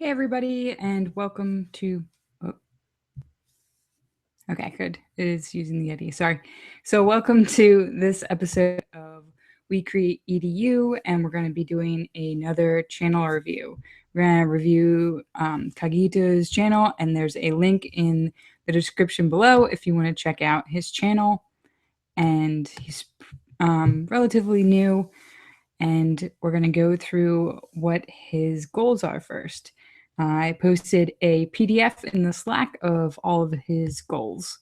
Hey everybody, and welcome to, okay, good. It is using the ID, sorry. So welcome to this episode of We Create EDU, and we're going to be doing another channel review. We're going to review Cogito's channel, and there's a link in the description below if you want to check out his channel. And he's relatively new, and we're going to go through what his goals are first. I posted a PDF in the Slack of all of his goals,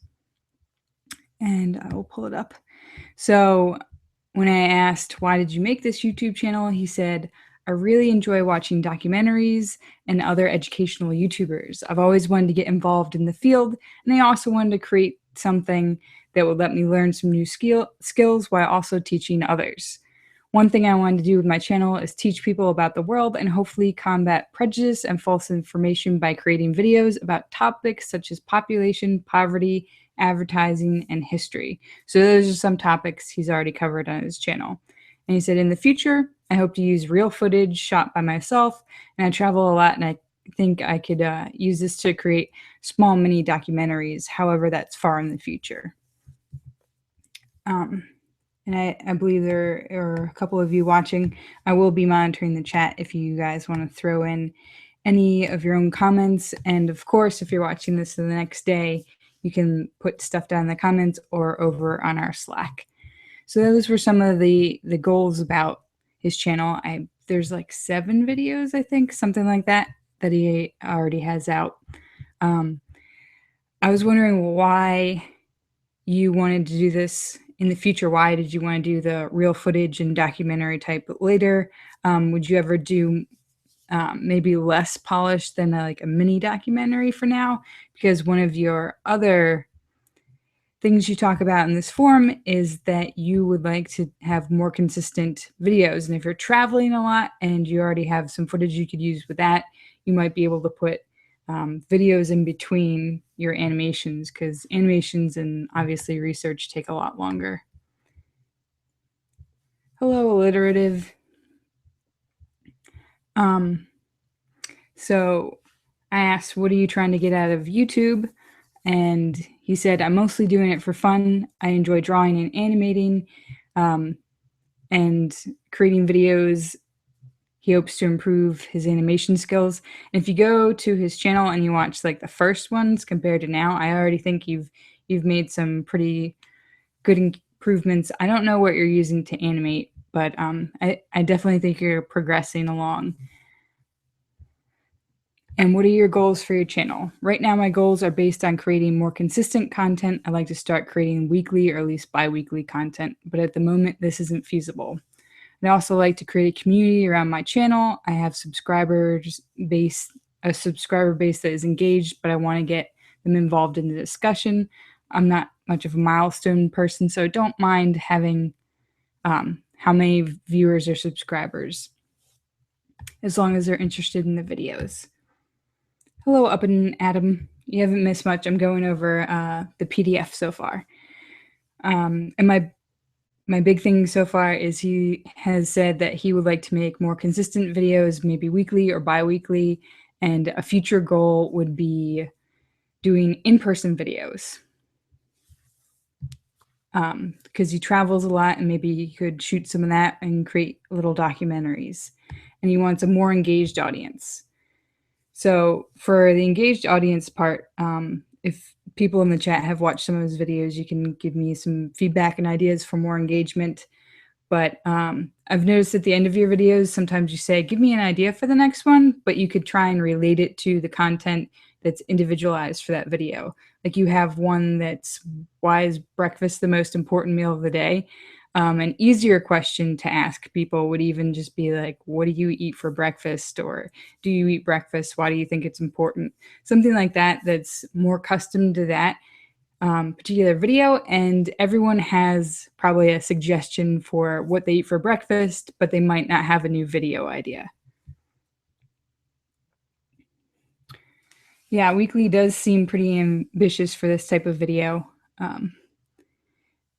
and I will pull it up. So when I asked, why did you make this YouTube channel? He said, I really enjoy watching documentaries and other educational YouTubers. I've always wanted to get involved in the field, and I also wanted to create something that would let me learn some new skills while also teaching others. One thing I wanted to do with my channel is teach people about the world and hopefully combat prejudice and false information by creating videos about topics such as population, poverty, advertising, and history. So those are some topics he's already covered on his channel. And he said, in the future, I hope to use real footage shot by myself, and I travel a lot, and I think I could use this to create small mini documentaries. However, that's far in the future. And I believe there are a couple of you watching. I will be monitoring the chat if you guys want to throw in any of your own comments. And of course, if you're watching this the next day, you can put stuff down in the comments or over on our Slack. So those were some of the goals about his channel. There's like 7 videos, I think, something like that, that he already has out. I was wondering why you wanted to do this in the future. Why did you want to do the real footage and documentary type later? Would you ever do maybe less polished than like a mini documentary for now? Because one of your other things you talk about in this forum is that you would like to have more consistent videos. And if you're traveling a lot and you already have some footage you could use with that, you might be able to put videos in between your animations, because animations and obviously research take a lot longer. Hello, alliterative. So I asked, what are you trying to get out of YouTube? And he said, I'm mostly doing it for fun. I enjoy drawing and animating and creating videos. He hopes to improve his animation skills. And if you go to his channel and you watch like the first ones compared to now, I already think you've made some pretty good improvements. I don't know what you're using to animate, but I definitely think you're progressing along. And what are your goals for your channel? Right now, my goals are based on creating more consistent content. I'd like to start creating weekly or at least bi-weekly content, but at the moment, this isn't feasible. I'd also like to create a community around my channel. I have a subscriber base that is engaged, but I want to get them involved in the discussion. I'm not much of a milestone person, so don't mind having how many viewers or subscribers, as long as they're interested in the videos. Hello, Up and Adam. You haven't missed much. I'm going over the PDF so far. And my big thing so far is he has said that he would like to make more consistent videos, maybe weekly or bi-weekly, and a future goal would be doing in-person videos. Because he travels a lot, and maybe he could shoot some of that and create little documentaries. And he wants a more engaged audience. So for the engaged audience part, if people in the chat have watched some of his videos, you can give me some feedback and ideas for more engagement. But I've noticed at the end of your videos, sometimes you say, give me an idea for the next one, but you could try and relate it to the content that's individualized for that video. Like you have one that's, why is breakfast the most important meal of the day? An easier question to ask people would even just be like, what do you eat for breakfast? Or do you eat breakfast? Why do you think it's important? Something like that that's more custom to that particular video. And everyone has probably a suggestion for what they eat for breakfast, but they might not have a new video idea. Yeah, weekly does seem pretty ambitious for this type of video.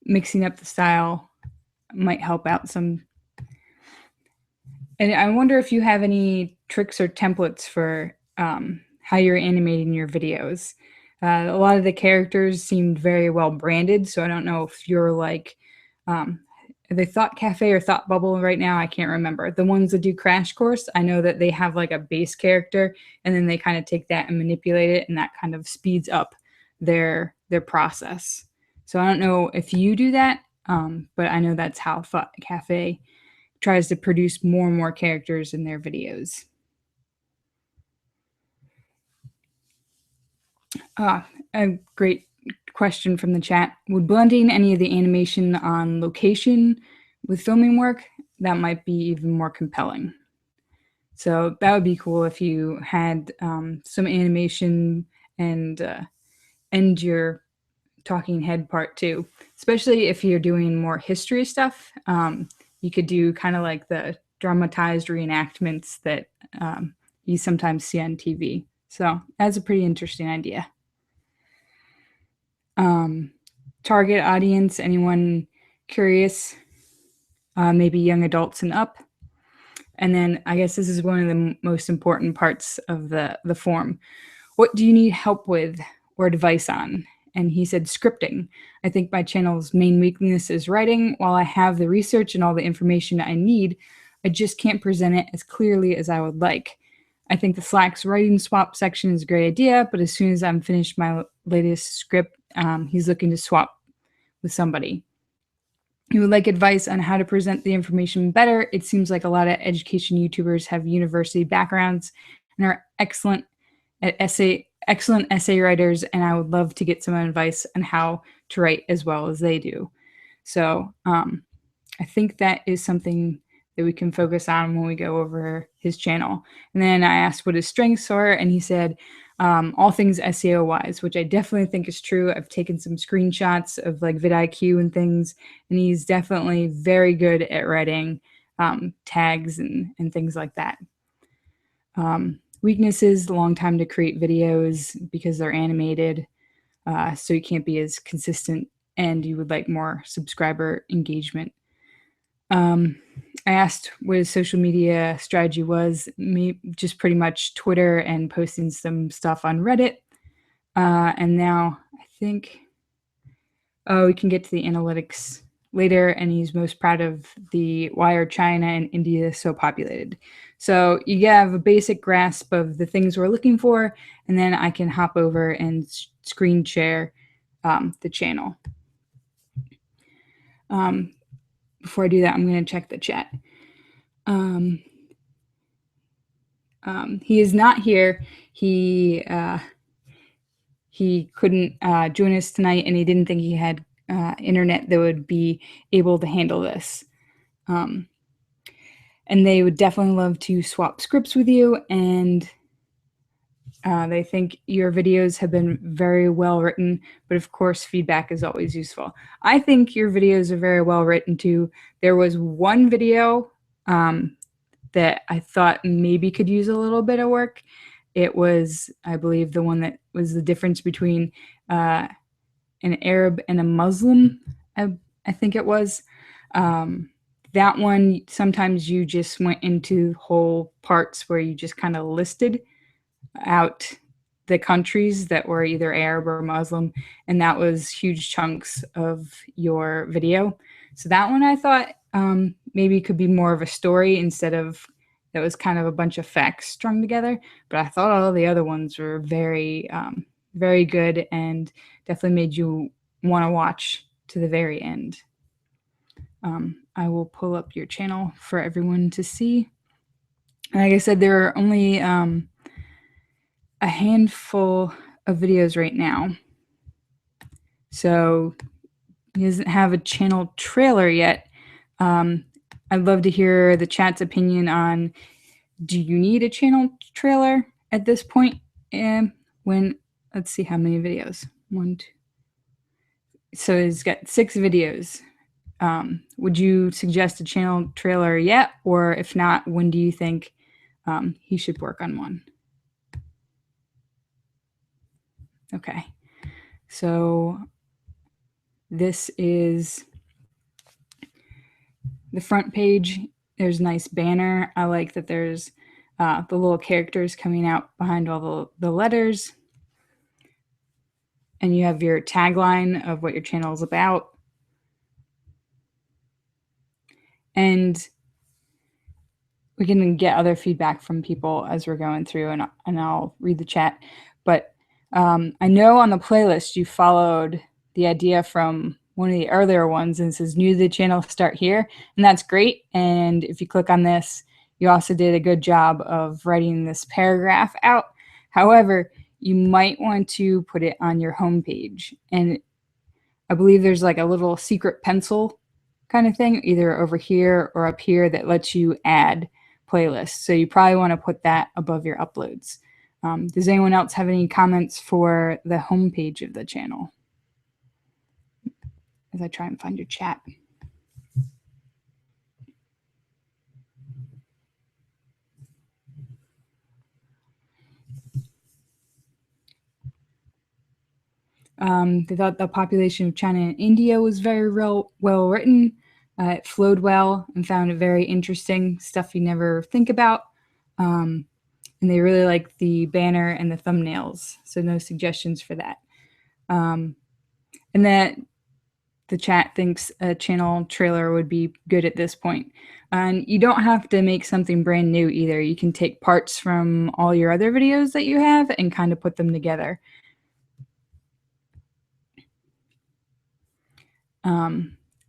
Mixing up the style might help out some. And I wonder if you have any tricks or templates for how you're animating your videos. A lot of the characters seemed very well branded, so I don't know if you're like, are they Thought Cafe or Thought Bubble right now? I can't remember. The ones that do Crash Course, I know that they have like a base character, and then they kind of take that and manipulate it, and that kind of speeds up their process. So I don't know if you do that, but I know that's how Thought Cafe tries to produce more and more characters in their videos. A great question from the chat. Would blending any of the animation on location with filming work, that might be even more compelling. So that would be cool if you had some animation and end your talking head part too, especially if you're doing more history stuff. You could do kind of like the dramatized reenactments that you sometimes see on TV. So that's a pretty interesting idea. Target audience, anyone curious? Maybe young adults and up. And then I guess this is one of the most important parts of the form. What do you need help with or advice on? And he said scripting. I think my channel's main weakness is writing. While I have the research and all the information I need, I just can't present it as clearly as I would like. I think the Slack's writing swap section is a great idea, but as soon as I'm finished my latest script, he's looking to swap with somebody. You would like advice on how to present the information better. It seems like a lot of education YouTubers have university backgrounds and are excellent essay writers, and I would love to get some advice on how to write as well as they do. So I think that is something that we can focus on when we go over his channel. And then I asked what his strengths are, and he said all things SEO wise, which I definitely think is true. I've taken some screenshots of like vidIQ and things, and he's definitely very good at writing tags and things like that. Weaknesses, long time to create videos because they're animated, so you can't be as consistent, and you would like more subscriber engagement. I asked what his social media strategy was, just pretty much Twitter and posting some stuff on Reddit. And now I think, we can get to the analytics later, and he's most proud of why are China and India so populated. So you have a basic grasp of the things we're looking for, and then I can hop over and screen share the channel. Before I do that, I'm going to check the chat. He is not here. He couldn't join us tonight, and he didn't think he had internet that would be able to handle this. And they would definitely love to swap scripts with you, and they think your videos have been very well written, but of course, feedback is always useful. I think your videos are very well written too. There was one video that I thought maybe could use a little bit of work. It was, I believe, the one that was the difference between an Arab and a Muslim, I think it was. That one, sometimes you just went into whole parts where you just kind of listed out the countries that were either Arab or Muslim, and that was huge chunks of your video. So that one I thought maybe could be more of a story instead of that was kind of a bunch of facts strung together. But I thought all the other ones were very, very good and definitely made you want to watch to the very end. I will pull up your channel for everyone to see. Like I said, there are only a handful of videos right now. So he doesn't have a channel trailer yet. I'd love to hear the chat's opinion on, do you need a channel trailer at this point? Let's see how many videos. 1, 2. So he's got 6 videos. Would you suggest a channel trailer yet? Or if not, when do you think he should work on one? Okay. So this is the front page. There's a nice banner. I like that there's the little characters coming out behind all the letters. And you have your tagline of what your channel is about. And we can get other feedback from people as we're going through, and I'll read the chat. But I know on the playlist you followed the idea from one of the earlier ones, and it says new to the channel, start here. And that's great. And if you click on this, you also did a good job of writing this paragraph out. However, you might want to put it on your homepage. And I believe there's like a little secret pencil kind of thing, either over here or up here, that lets you add playlists. So you probably want to put that above your uploads. Does anyone else have any comments for the homepage of the channel? As I try and find your chat. They thought the population of China and India was very well written. It flowed well and found it very interesting, stuff you never think about. And they really liked the banner and the thumbnails, so no suggestions for that. And that the chat thinks a channel trailer would be good at this point. And you don't have to make something brand new either. You can take parts from all your other videos that you have and kind of put them together.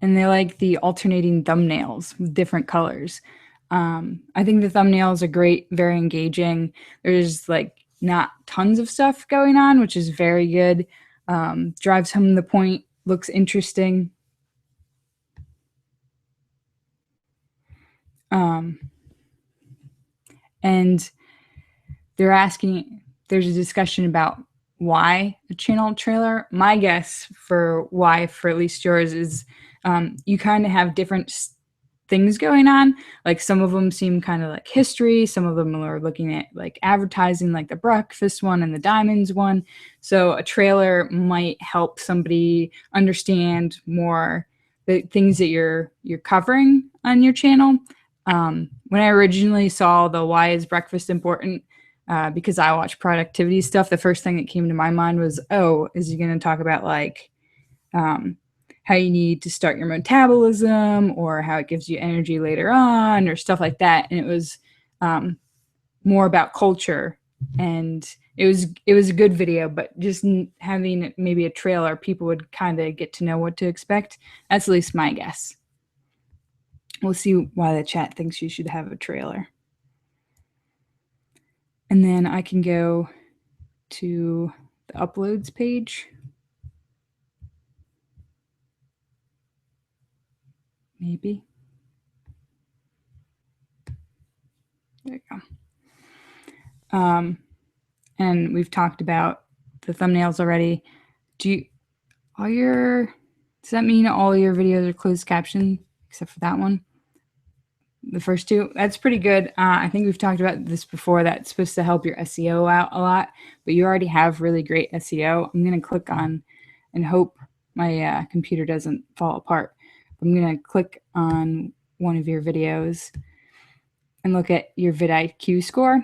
And they like the alternating thumbnails with different colors. I think the thumbnails are great, very engaging. There's like not tons of stuff going on, which is very good. Drives home the point, looks interesting. And they're asking, there's a discussion about why a channel trailer. My guess for why, for at least yours, is you kind of have different things going on. Like some of them seem kind of like history. Some of them are looking at like advertising, like the breakfast one and the diamonds one. So a trailer might help somebody understand more the things that you're covering on your channel. When I originally saw the why is breakfast important, because I watch productivity stuff, the first thing that came to my mind was, oh, is he going to talk about like how you need to start your metabolism or how it gives you energy later on or stuff like that. And it was more about culture, and it was a good video, but just having maybe a trailer, people would kind of get to know what to expect. That's at least my guess. We'll see why the chat thinks you should have a trailer. And then I can go to the uploads page. Maybe. There you go. And we've talked about the thumbnails already. Does that mean all your videos are closed caption except for that one? The first two? That's pretty good. I think we've talked about this before. That's supposed to help your SEO out a lot, but you already have really great SEO. I'm going to click on and hope my computer doesn't fall apart. I'm going to click on one of your videos and look at your vidIQ score.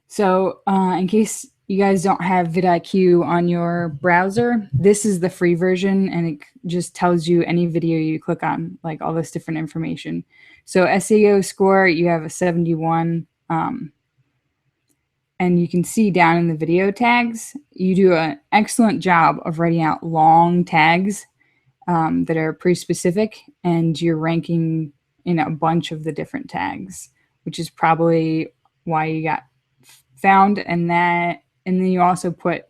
So in case you guys don't have vidIQ on your browser, this is the free version, and it just tells you any video you click on, like all this different information. So SEO score, you have a 71. And you can see down in the video tags, you do an excellent job of writing out long tags that are pretty specific, and you're ranking in a bunch of the different tags, which is probably why you got found. And then you also put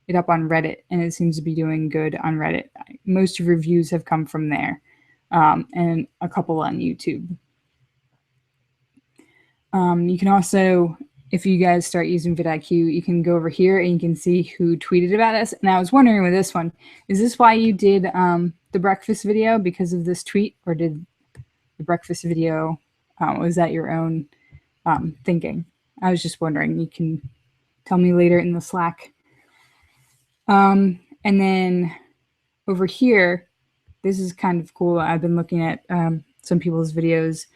it up on Reddit, and it seems to be doing good on Reddit. Most of reviews have come from there, and a couple on YouTube. You can also, if you guys start using vidIQ, you can go over here and you can see who tweeted about us. And I was wondering with this one, is this why you did the breakfast video, because of this tweet, or did the breakfast video, was that your own thinking? I was just wondering. You can tell me later in the Slack. And then over here, this is kind of cool. I've been looking at some people's videos.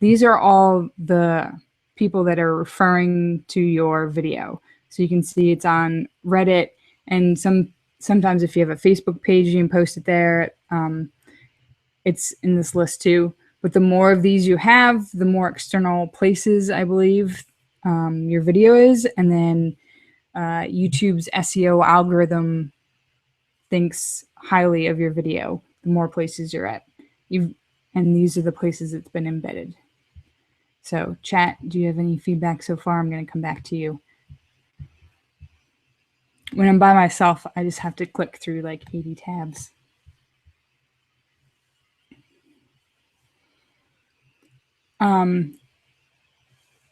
these are all the people that are referring to your video. So you can see it's on Reddit, and sometimes if you have a Facebook page, you can post it there. It's in this list too. But the more of these you have, the more external places, I believe, your video is. And then YouTube's SEO algorithm thinks highly of your video the more places you're at. And these are the places it's been embedded. So chat, do you have any feedback so far? I'm going to come back to you. When I'm by myself, I just have to click through like 80 tabs.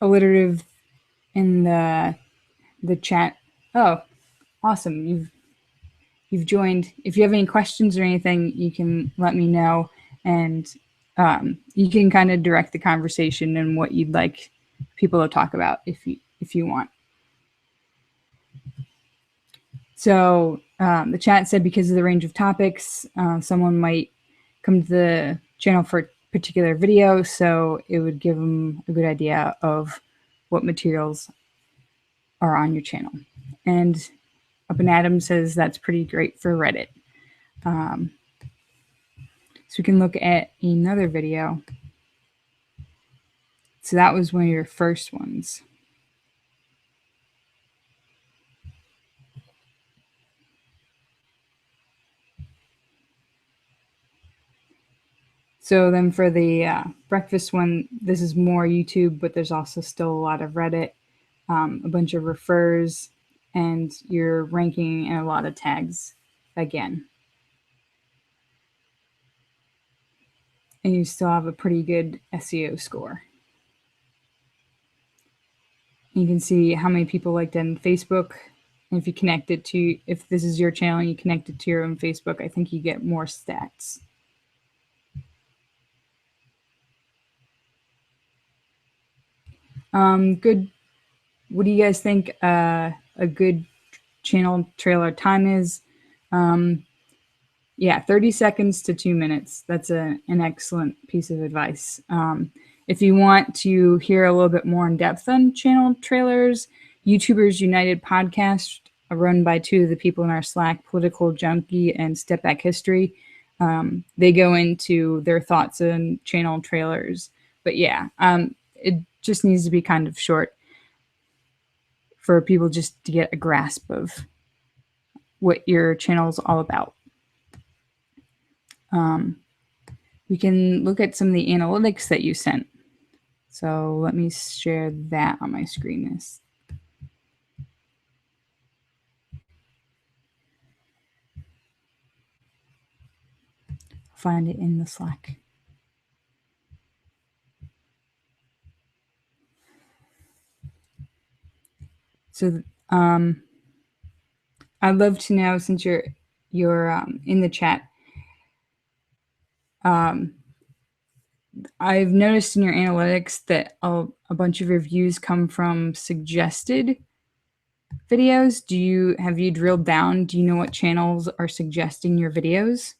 Alliterative in the chat. Oh, awesome. You've joined. If you have any questions or anything, you can let me know, and you can kind of direct the conversation and what you'd like people to talk about if you want. So the chat said because of the range of topics, someone might come to the channel for a particular video, so it would give them a good idea of what materials are on your channel. And Up and Adam says that's pretty great for Reddit. So we can look at another video. So that was one of your first ones. So then for the breakfast one, this is more YouTube, but there's also still a lot of Reddit, a bunch of refers, and you're ranking in a lot of tags again. And you still have a pretty good SEO score. You can see how many people liked it on Facebook. And if you connect it to, if this is your channel and you connect it to your own Facebook, I think you get more stats. Good. What do you guys think a good channel trailer time is? Yeah, 30 seconds to 2 minutes. That's an excellent piece of advice. If you want to hear a little bit more in depth on channel trailers, YouTubers United podcast, run by two of the people in our Slack, Political Junkie and Step Back History. They go into their thoughts on channel trailers. But yeah, it just needs to be kind of short for people just to get a grasp of what your channel is all about. We can look at some of the analytics that you sent. So let me share that on my screen. Find it in the Slack. So I'd love to know, since you're in the chat, I've noticed in your analytics that a bunch of your views come from suggested videos. Have you drilled down? Do you know what channels are suggesting your videos?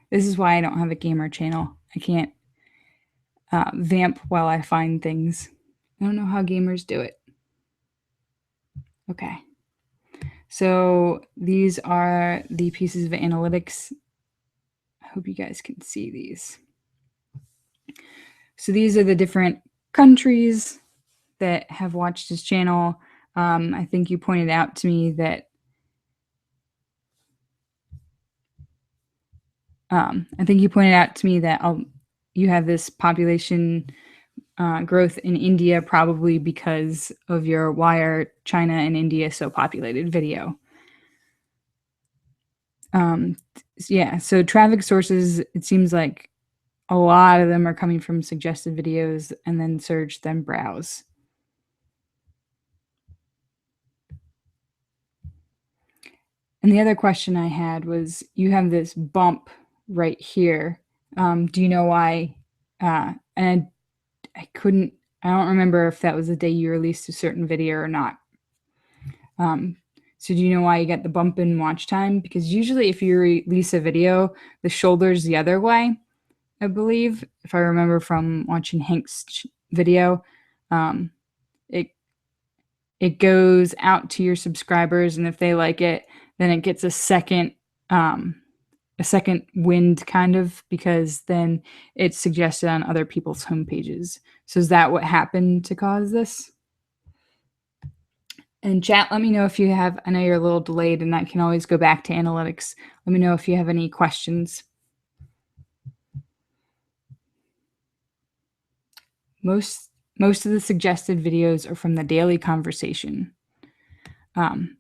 This is why I don't have a gamer channel. I can't vamp while I find things. I don't know how gamers do it. Okay. So these are the pieces of analytics. I hope you guys can see these. So these are the different countries that have watched his channel. I think you pointed out to me that you have this population growth in India, probably because of your "Why Are China and India So Populated" video. Yeah, so traffic sources, it seems like a lot of them are coming from suggested videos, and then search, then browse. And the other question I had was, you have this bump right here. Do you know why? And I don't remember if that was the day you released a certain video or not. So do you know why you get the bump in watch time? Because usually if you release a video, the shoulder's the other way, I believe, if I remember from watching Hank's video. Um, it it goes out to your subscribers, and if they like it, then it gets a second wind, kind of, because then it's suggested on other people's homepages. So is that what happened to cause this? And chat, let me know if you have, I know you're a little delayed and I can always go back to analytics. Let me know if you have any questions. Most of the suggested videos are from the daily conversation. I'm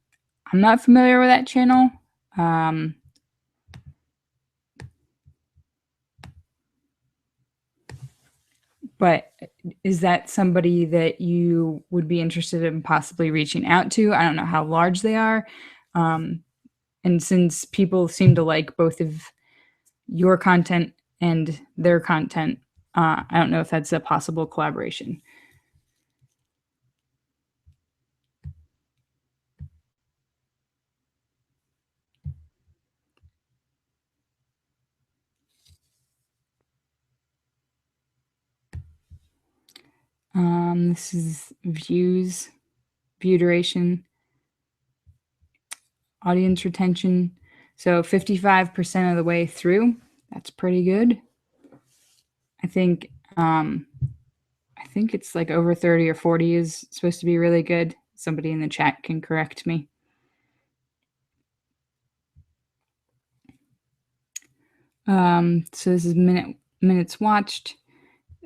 not familiar with that channel. But is that somebody that you would be interested in possibly reaching out to? I don't know how large they are. And since people seem to like both of your content and their content, I don't know if that's a possible collaboration. This is views, view duration, audience retention. So 55% of the way through. That's pretty good. I think it's like over 30 or 40 is supposed to be really good. Somebody in the chat can correct me. So this is minutes watched.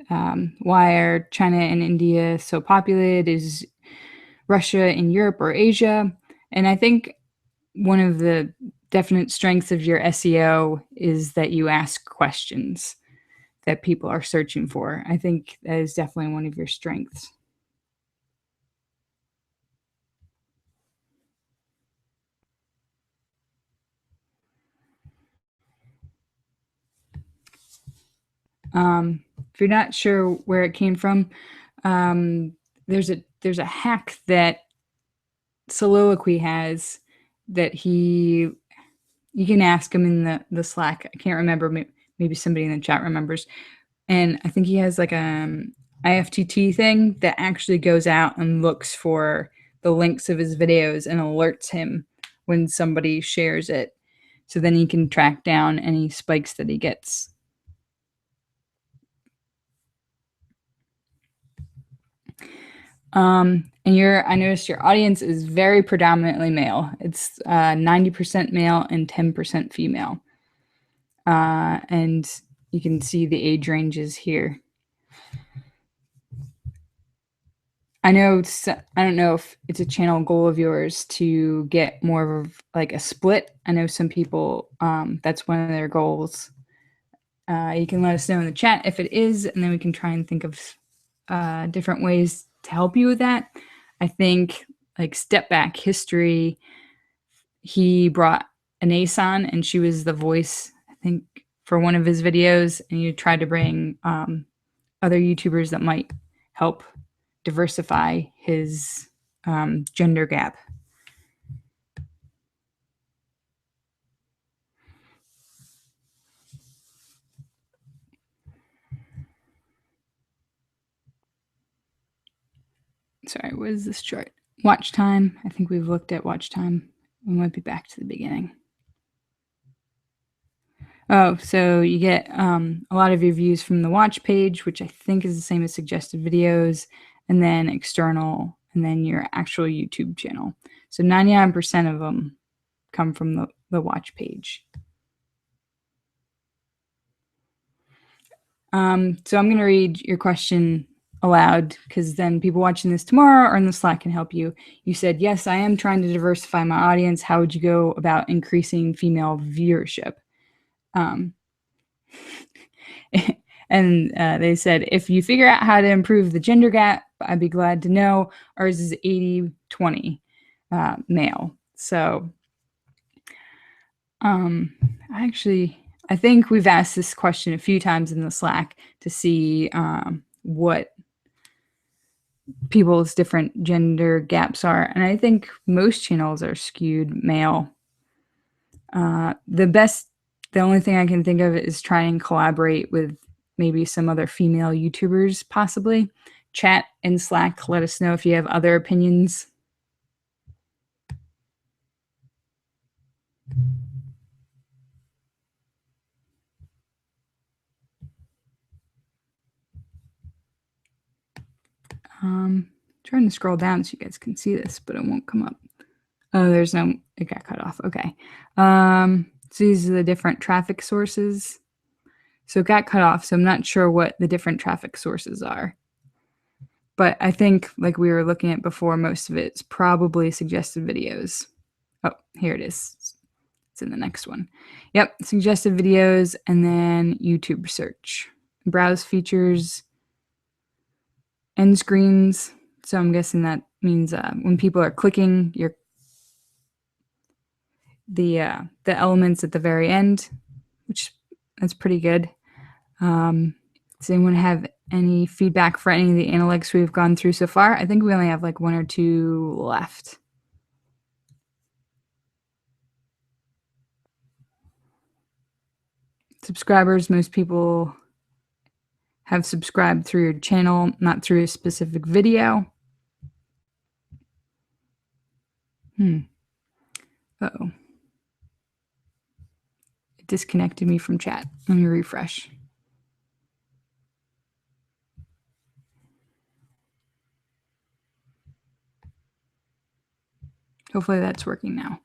Why are China and India so populated? Is Russia in Europe or Asia? And I think one of the definite strengths of your SEO is that you ask questions that people are searching for. I think that is definitely one of your strengths. If you're not sure where it came from, there's a hack that Soliloquy has that you can ask him in the Slack. I can't remember. Maybe somebody in the chat remembers. And I think he has like a IFTT thing that actually goes out and looks for the links of his videos and alerts him when somebody shares it. So then he can track down any spikes that he gets. And I noticed your audience is very predominantly male. It's 90% male and 10% female. And you can see the age ranges here. I don't know if it's a channel goal of yours to get more of like a split. I know some people, that's one of their goals. You can let us know in the chat if it is, and then we can try and think of different ways to help you with that. I think like Step Back History, he brought Anais on, and she was the voice, I think, for one of his videos, and you tried to bring other YouTubers that might help diversify his gender gap. Sorry, what is this chart? Watch time. I think we've looked at watch time. We might be back to the beginning. Oh, so you get a lot of your views from the watch page, which I think is the same as suggested videos, and then external, and then your actual YouTube channel. So 99% of them come from the watch page. So I'm going to read your question aloud because then people watching this tomorrow or in the Slack can help you. You said, yes, I am trying to diversify my audience. How would you go about increasing female viewership? And they said, if you figure out how to improve the gender gap, I'd be glad to know. Ours is 80-20 male. So I think we've asked this question a few times in the Slack to see what people's different gender gaps are. And I think most channels are skewed male. The only thing I can think of is try and collaborate with maybe some other female YouTubers, possibly. Chat in Slack, let us know if you have other opinions. Trying to scroll down so you guys can see this, but it won't come up. Oh, there's no, it got cut off. Okay. So these are the different traffic sources. So it got cut off, so I'm not sure what the different traffic sources are. But I think, like we were looking at before, most of it's probably suggested videos. Oh, here it is. It's in the next one. Yep, suggested videos, and then YouTube search. Browse features, end screens. So I'm guessing that means when people are clicking the elements at the very end, which that's pretty good. Does anyone have any feedback for any of the analytics we've gone through so far? I think we only have like 1 or 2 left. Subscribers, most people have subscribed through your channel, not through a specific video. Uh-oh. It disconnected me from chat. Let me refresh. Hopefully that's working now.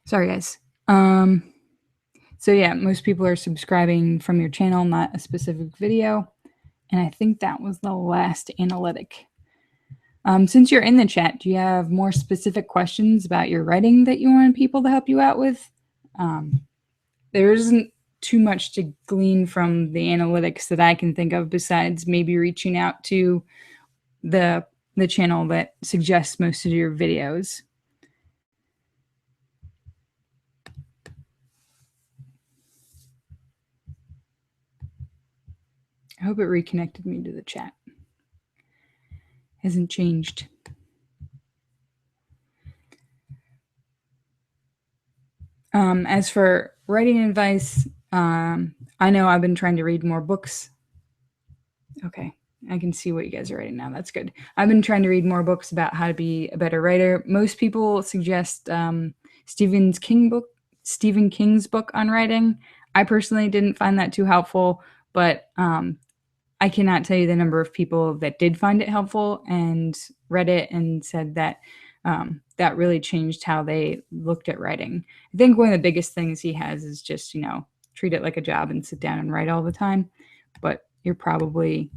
Sorry, guys. So yeah, most people are subscribing from your channel, not a specific video. And I think that was the last analytic. Since you're in the chat, do you have more specific questions about your writing that you want people to help you out with? There isn't too much to glean from the analytics that I can think of besides maybe reaching out to the channel that suggests most of your videos. I hope it reconnected me to the chat. Hasn't changed. As for writing advice, I know I've been trying to read more books. Okay, I can see what you guys are writing now. That's good. I've been trying to read more books about how to be a better writer. Most people suggest Stephen King's book on writing. I personally didn't find that too helpful, but I cannot tell you the number of people that did find it helpful and read it and said that that really changed how they looked at writing. I think one of the biggest things he has is just, treat it like a job and sit down and write all the time. But you're probably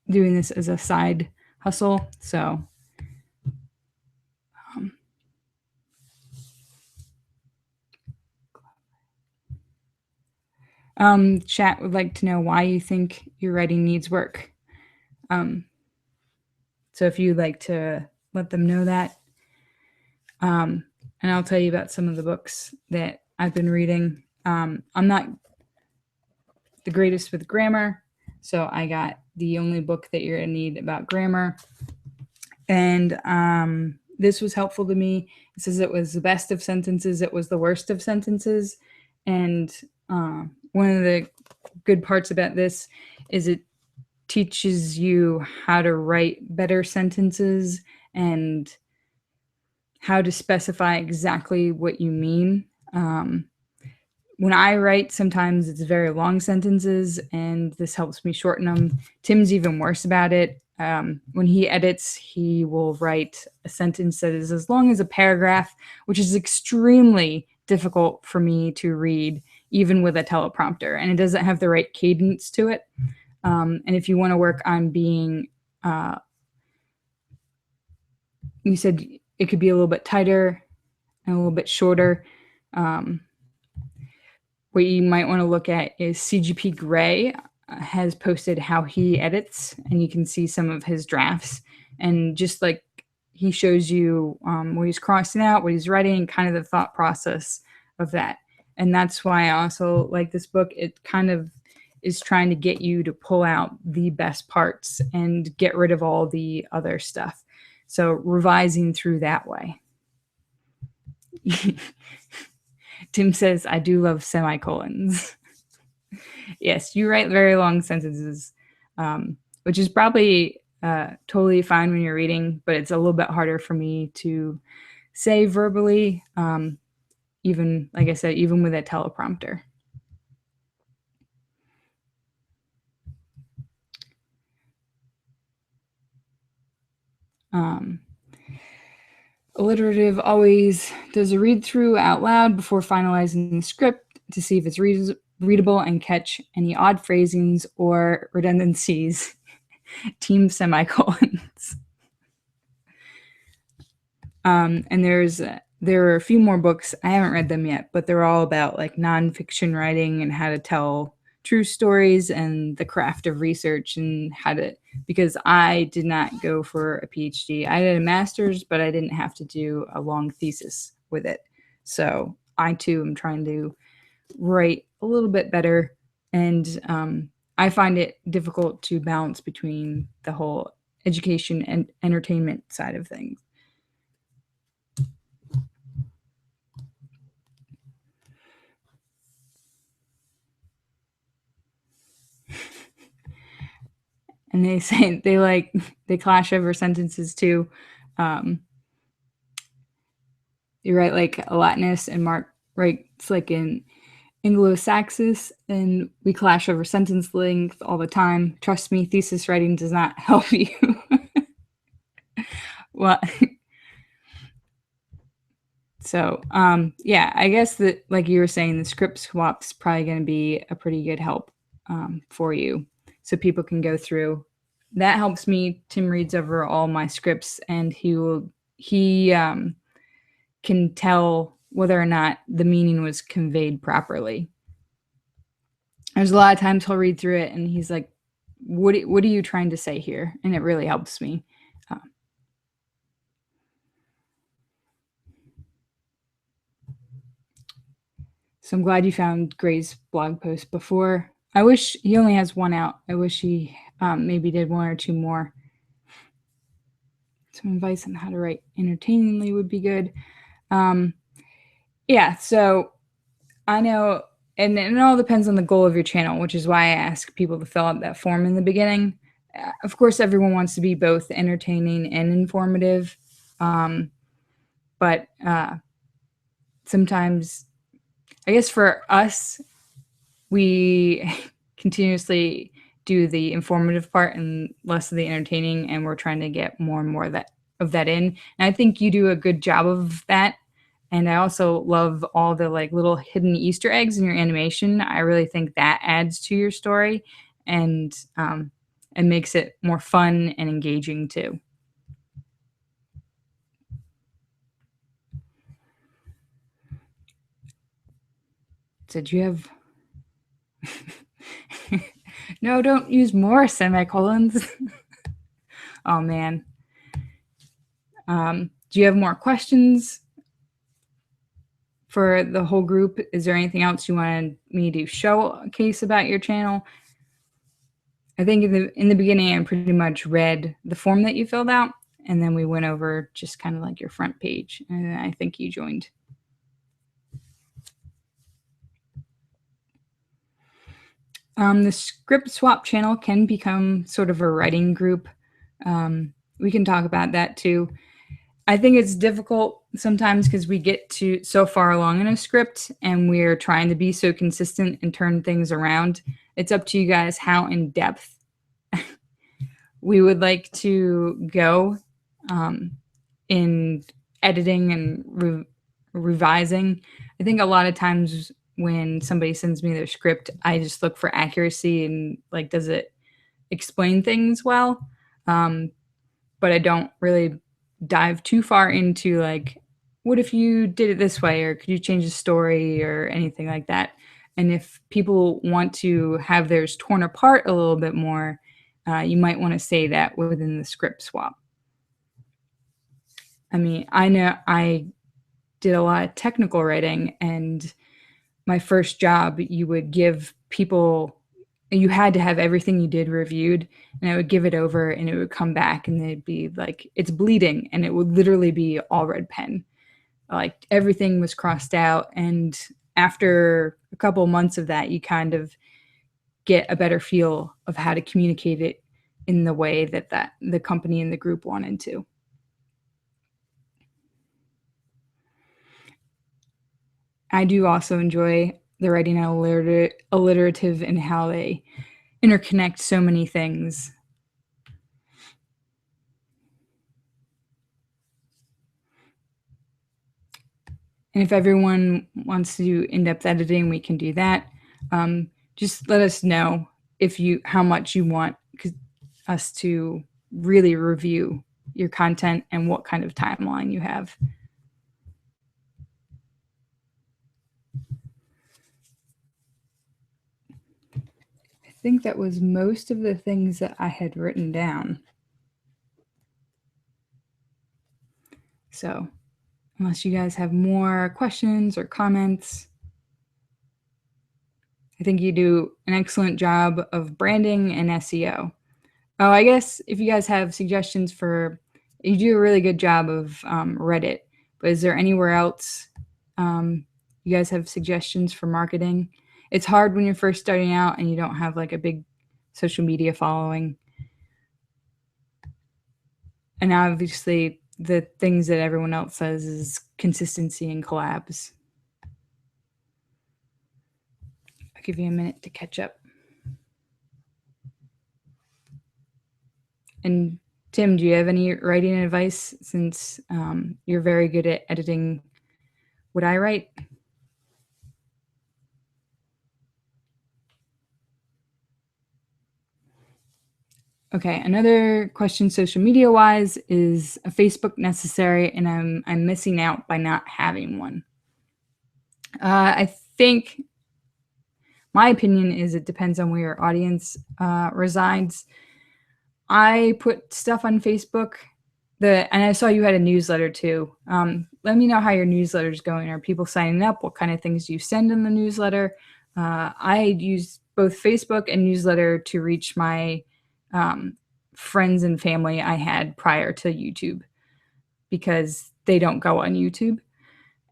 doing this as a side hustle. So chat would like to know why you think your writing needs work. So if you'd like to let them know that. And I'll tell you about some of the books that I've been reading. I'm not the greatest with grammar, so I got the only book that you're going to need about grammar. And this was helpful to me. It says it was the best of sentences. It was the worst of sentences. And one of the good parts about this is it teaches you how to write better sentences and how to specify exactly what you mean. When I write, sometimes it's very long sentences, and this helps me shorten them. Tim's even worse about it. When he edits, he will write a sentence that is as long as a paragraph, which is extremely difficult for me to read, even with a teleprompter, and it doesn't have the right cadence to it. And if you want to work on being, you said it could be a little bit tighter and a little bit shorter. What you might want to look at is CGP Grey has posted how he edits, and you can see some of his drafts. And just like he shows you what he's crossing out, what he's writing, kind of the thought process of that. And that's why I also like this book. It kind of is trying to get you to pull out the best parts and get rid of all the other stuff. So revising through that way. Tim says, I do love semicolons. Yes, you write very long sentences, which is probably totally fine when you're reading, but it's a little bit harder for me to say verbally, even, like I said, even with a teleprompter. Alliterative always does a read through out loud before finalizing the script to see if it's readable and catch any odd phrasings or redundancies. Team semicolons. And there are a few more books. I haven't read them yet, but they're all about like nonfiction writing and how to tell true stories and the craft of research and how to, because I did not go for a PhD. I did a master's, but I didn't have to do a long thesis with it. So I too am trying to write a little bit better. And I find it difficult to balance between the whole education and entertainment side of things. And they say they clash over sentences too. You write like a Latinist and Mark writes like an Anglo-Saxon, and we clash over sentence length all the time. Trust me, thesis writing does not help you. Well, so yeah, I guess that, like you were saying, the script swap's probably going to be a pretty good help for you, so people can go through. That helps me. Tim reads over all my scripts, and he can tell whether or not the meaning was conveyed properly. There's a lot of times he'll read through it, and he's like, "What are you trying to say here?" And it really helps me. So I'm glad you found Gray's blog post before. I wish he only has one out. I wish he maybe did one or two more. Some advice on how to write entertainingly would be good. Yeah, so I know, and it all depends on the goal of your channel, which is why I ask people to fill out that form in the beginning. Of course, everyone wants to be both entertaining and informative, but sometimes, I guess for us, we continuously do the informative part and less of the entertaining, and we're trying to get more and more of that in. And I think you do a good job of that. And I also love all the like little hidden Easter eggs in your animation. I really think that adds to your story and makes it more fun and engaging too. Did you have no, don't use more semicolons. Oh man. Do you have more questions for the whole group? Is there anything else you wanted me to showcase about your channel? I think in the beginning, I pretty much read the form that you filled out, and then we went over just kind of like your front page, and I think you joined. The script swap channel can become sort of a writing group. We can talk about that too. I think it's difficult sometimes because we get to so far along in a script and we're trying to be so consistent and turn things around. It's up to you guys how in depth we would like to go in editing and revising. I think a lot of times when somebody sends me their script, I just look for accuracy and like, does it explain things well? But I don't really dive too far into like, what if you did it this way, or could you change the story or anything like that? And if people want to have theirs torn apart a little bit more, you might want to say that within the script swap. I mean, I know I did a lot of technical writing, and my first job, you would give people you had to have everything you did reviewed, and I would give it over and it would come back and they'd be like, it's bleeding, and it would literally be all red pen. Like everything was crossed out. And after a couple of months of that, you kind of get a better feel of how to communicate it in the way that the company and the group wanted to. I do also enjoy the writing alliterative and how they interconnect so many things. And if everyone wants to do in-depth editing, we can do that. Just let us know how much you want us to really review your content and what kind of timeline you have. I think that was most of the things that I had written down. So unless you guys have more questions or comments, I think you do an excellent job of branding and SEO. Oh, I guess if you guys have suggestions you do a really good job of Reddit, but is there anywhere else you guys have suggestions for marketing? It's hard when you're first starting out and you don't have like a big social media following. And obviously the things that everyone else says is consistency and collabs. I'll give you a minute to catch up. And Tim, do you have any writing advice since you're very good at editing what I write? Okay, another question social media wise is a Facebook necessary, and I'm missing out by not having one. I think my opinion is it depends on where your audience resides. I put stuff on Facebook and I saw you had a newsletter too. Let me know how your newsletter is going. Are people signing up? What kind of things do you send in the newsletter? I use both Facebook and newsletter to reach my friends and family I had prior to YouTube, because they don't go on YouTube,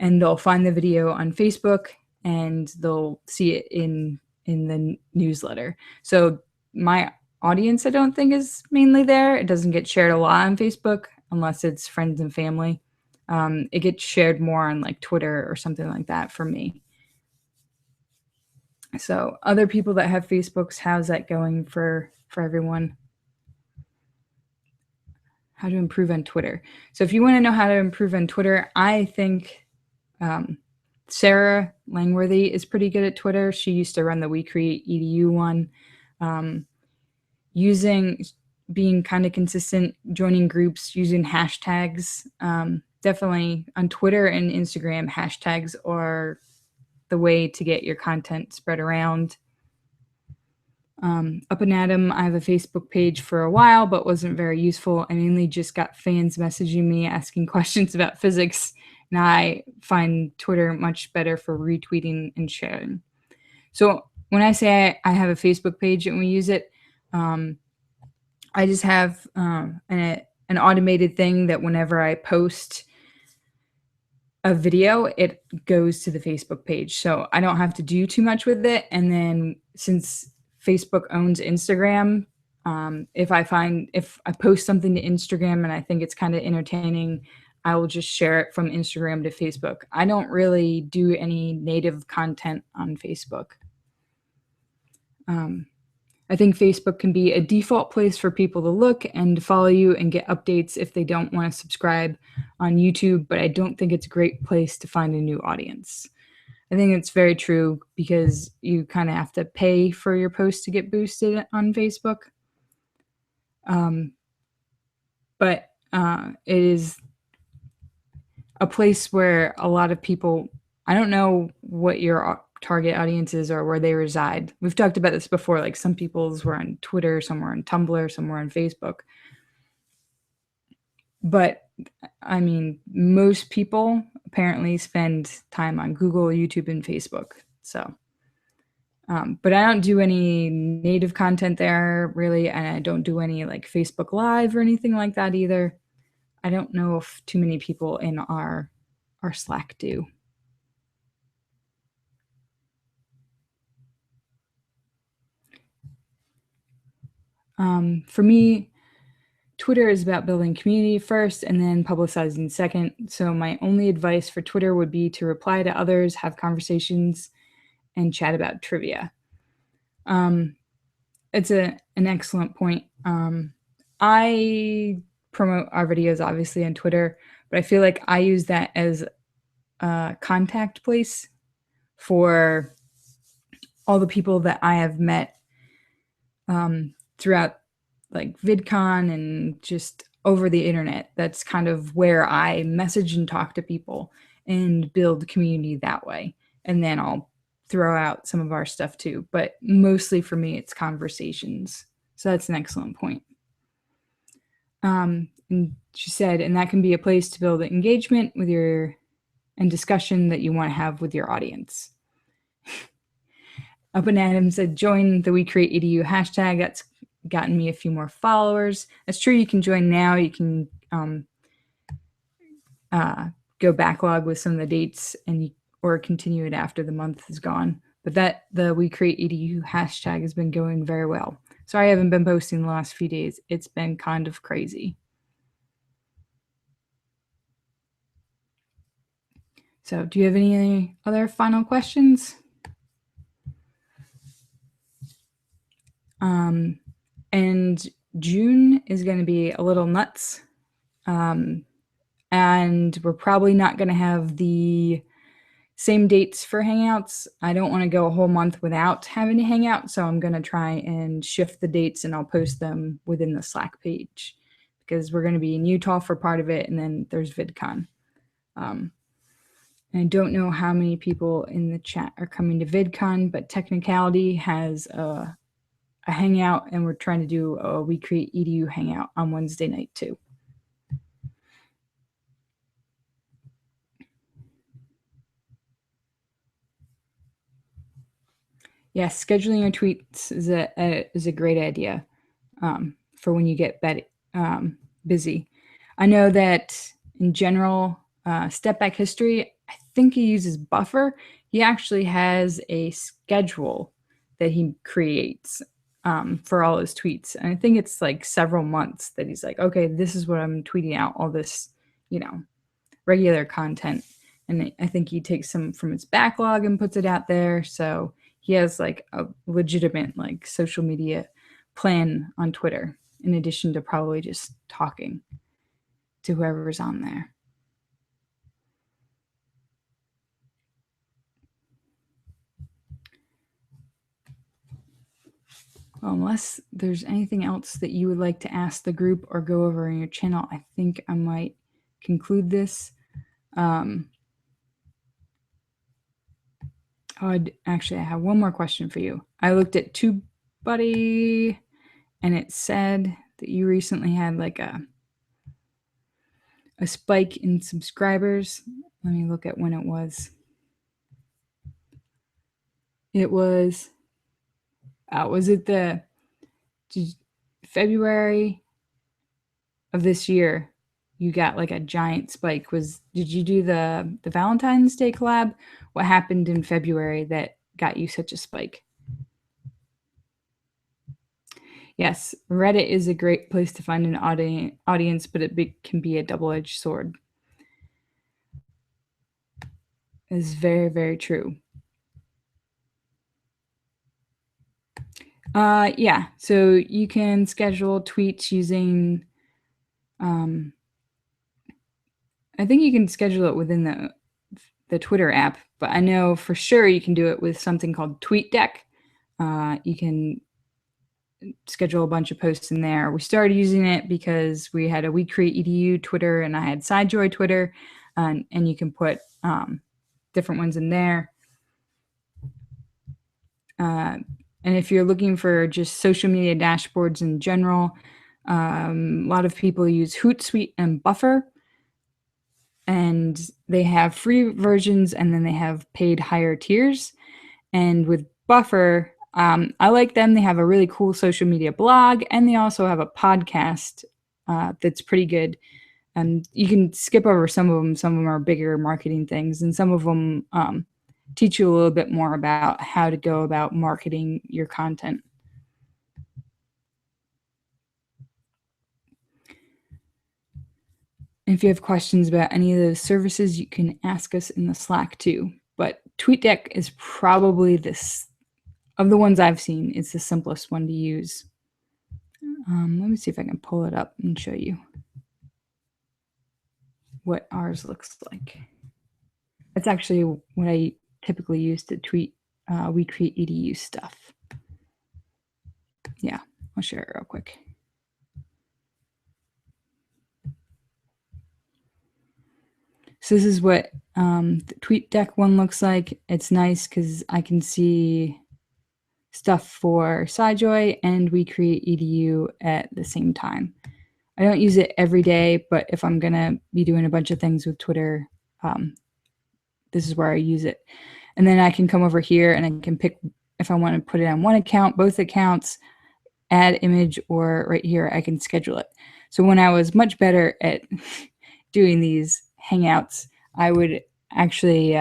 and they'll find the video on Facebook and they'll see it in the newsletter. So my audience, I don't think, is mainly there. It doesn't get shared a lot on Facebook unless it's friends and family. It gets shared more on like Twitter or something like that for me. So other people that have Facebooks, how's that going for everyone? How to improve on Twitter. So if you want to know how to improve on Twitter, I think Sarah Langworthy is pretty good at Twitter. She used to run the We Create EDU one. Being kind of consistent, joining groups, using hashtags. Definitely on Twitter and Instagram, hashtags are the way to get your content spread around. Up and Atom, I have a Facebook page for a while, but wasn't very useful. I mainly just got fans messaging me asking questions about physics, and I find Twitter much better for retweeting and sharing. So when I say I have a Facebook page and we use it, I just have an automated thing that whenever I post a video, it goes to the Facebook page. So I don't have to do too much with it. And then since Facebook owns Instagram, if I post something to Instagram and I think it's kind of entertaining, I will just share it from Instagram to Facebook. I don't really do any native content on Facebook. I think Facebook can be a default place for people to look and follow you and get updates if they don't want to subscribe on YouTube, but I don't think it's a great place to find a new audience. I think it's very true because you kind of have to pay for your post to get boosted on Facebook. But it is a place where a lot of people, I don't know what your target audiences or where they reside. We've talked about this before, like some people's were on Twitter, some were on Tumblr, some were on Facebook. But I mean, most people apparently spend time on Google, YouTube, and Facebook. So But I don't do any native content there really, and I don't do any like Facebook Live or anything like that either. I don't know if too many people in our Slack do. For me, Twitter is about building community first and then publicizing second. So my only advice for Twitter would be to reply to others, have conversations, and chat about trivia. It's an excellent point. I promote our videos obviously on Twitter, but I feel like I use that as a contact place for all the people that I have met throughout like VidCon and just over the internet. That's kind of where I message and talk to people and build community that way. And then I'll throw out some of our stuff too. But mostly for me, it's conversations. So that's an excellent point. And she said, and that can be a place to build engagement with your and discussion that you want to have with your audience. Up and Adam said, join the We Create EDU hashtag. That's gotten me a few more followers. That's true. You can join now. You can go backlog with some of the dates or continue it after the month is gone. But the We Create EDU hashtag has been going very well. Sorry I haven't been posting the last few days. It's been kind of crazy. So do you have any other final questions? And June is going to be a little nuts. And we're probably not going to have the same dates for Hangouts. I don't want to go a whole month without having a Hangout, so I'm going to try and shift the dates and I'll post them within the Slack page because we're going to be in Utah for part of it, and then there's VidCon. And I don't know how many people in the chat are coming to VidCon, but Technicality has a Hangout, and we're trying to do a We Create EDU Hangout on Wednesday night too. Yes, scheduling your tweets is a great idea for when you get busy. I know that in general, Step Back History, I think he uses Buffer. He actually has a schedule that he creates for all his tweets. And I think it's like several months that he's like, okay, this is what I'm tweeting out, all this, regular content. And I think he takes some from his backlog and puts it out there. So he has like a legitimate like social media plan on Twitter, in addition to probably just talking to whoever's on there. Well, unless there's anything else that you would like to ask the group or go over in your channel, I think I might conclude this. Actually, I have one more question for you. I looked at TubeBuddy, and it said that you recently had like a spike in subscribers. Let me look at when it was. It was it the February of this year? You got like a giant spike. Did you do the Valentine's Day collab? What happened in February that got you such a spike? Yes, Reddit is a great place to find an audience, but it can be a double-edged sword. It's very, very true. Yeah, so you can schedule tweets using, I think you can schedule it within the Twitter app, but I know for sure you can do it with something called Tweetdeck. You can schedule a bunch of posts in there. We started using it because we had a We Create EDU Twitter and I had SideJoy Twitter, and you can put different ones in there. And if you're looking for just social media dashboards in general, a lot of people use Hootsuite and Buffer, and they have free versions and then they have paid higher tiers. And with Buffer, I like them. They have a really cool social media blog, and they also have a podcast that's pretty good. You can skip over some of them. Some of them are bigger marketing things, and some of them teach you a little bit more about how to go about marketing your content. If you have questions about any of those services, you can ask us in the Slack too. But Tweetdeck is probably this, of the ones I've seen, it's the simplest one to use. Let me see if I can pull it up and show you what ours looks like. That's actually what I typically use to tweet We Create EDU stuff. Yeah, I'll share it real quick. So this is what the Tweetdeck one looks like. It's nice because I can see stuff for SciJoy and We Create EDU at the same time. I don't use it every day, but if I'm gonna be doing a bunch of things with Twitter, this is where I use it. And then I can come over here and I can pick if I want to put it on one account, both accounts, add image, or right here I can schedule it. So when I was much better at doing these Hangouts, I would actually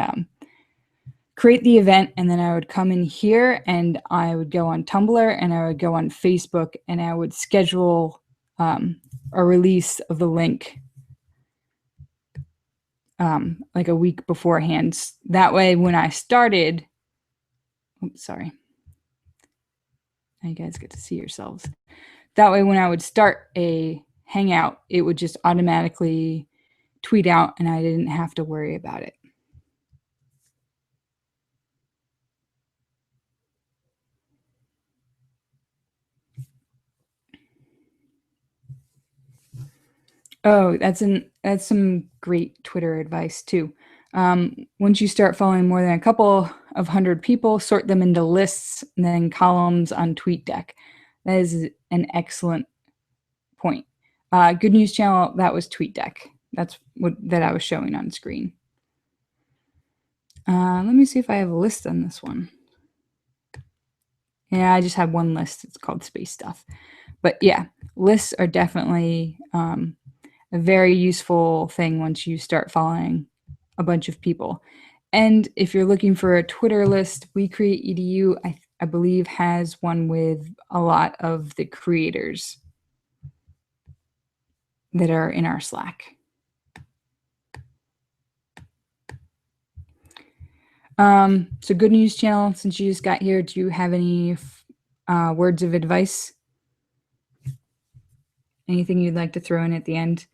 create the event, and then I would come in here and I would go on Tumblr and I would go on Facebook and I would schedule a release of the link like a week beforehand. That way when I started, oops, sorry. Now you guys get to see yourselves. That way when I would start a Hangout, it would just automatically tweet out and I didn't have to worry about it. Oh, that's some great Twitter advice too. Once you start following more than a couple of hundred people, sort them into lists and then columns on TweetDeck. That is an excellent point. Good News Channel, that was TweetDeck. That's what that I was showing on screen. Let me see if I have a list on this one. Yeah, I just have one list. It's called Space Stuff. But yeah, lists are definitely a very useful thing once you start following a bunch of people. And if you're looking for a Twitter list, We Create EDU, I believe, has one with a lot of the creators that are in our Slack. So Good News Channel, since you just got here, do you have any words of advice? Anything you'd like to throw in at the end?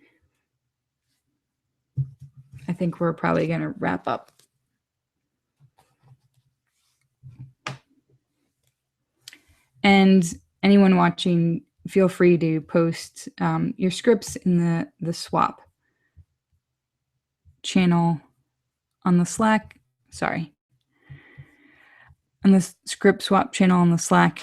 I think we're probably going to wrap up. And anyone watching, feel free to post your scripts in the swap channel on the Slack. Sorry. On the script swap channel on the Slack.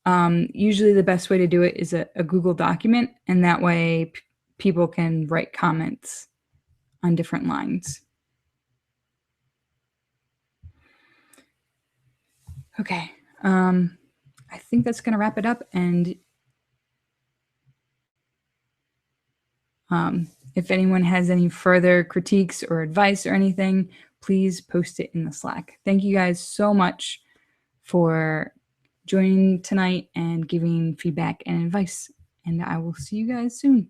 Usually the best way to do it is a Google document, and that way people can write comments on different lines. Okay. I think that's going to wrap it up. And if anyone has any further critiques or advice or anything, please post it in the Slack. Thank you guys so much for joining tonight and giving feedback and advice. And I will see you guys soon.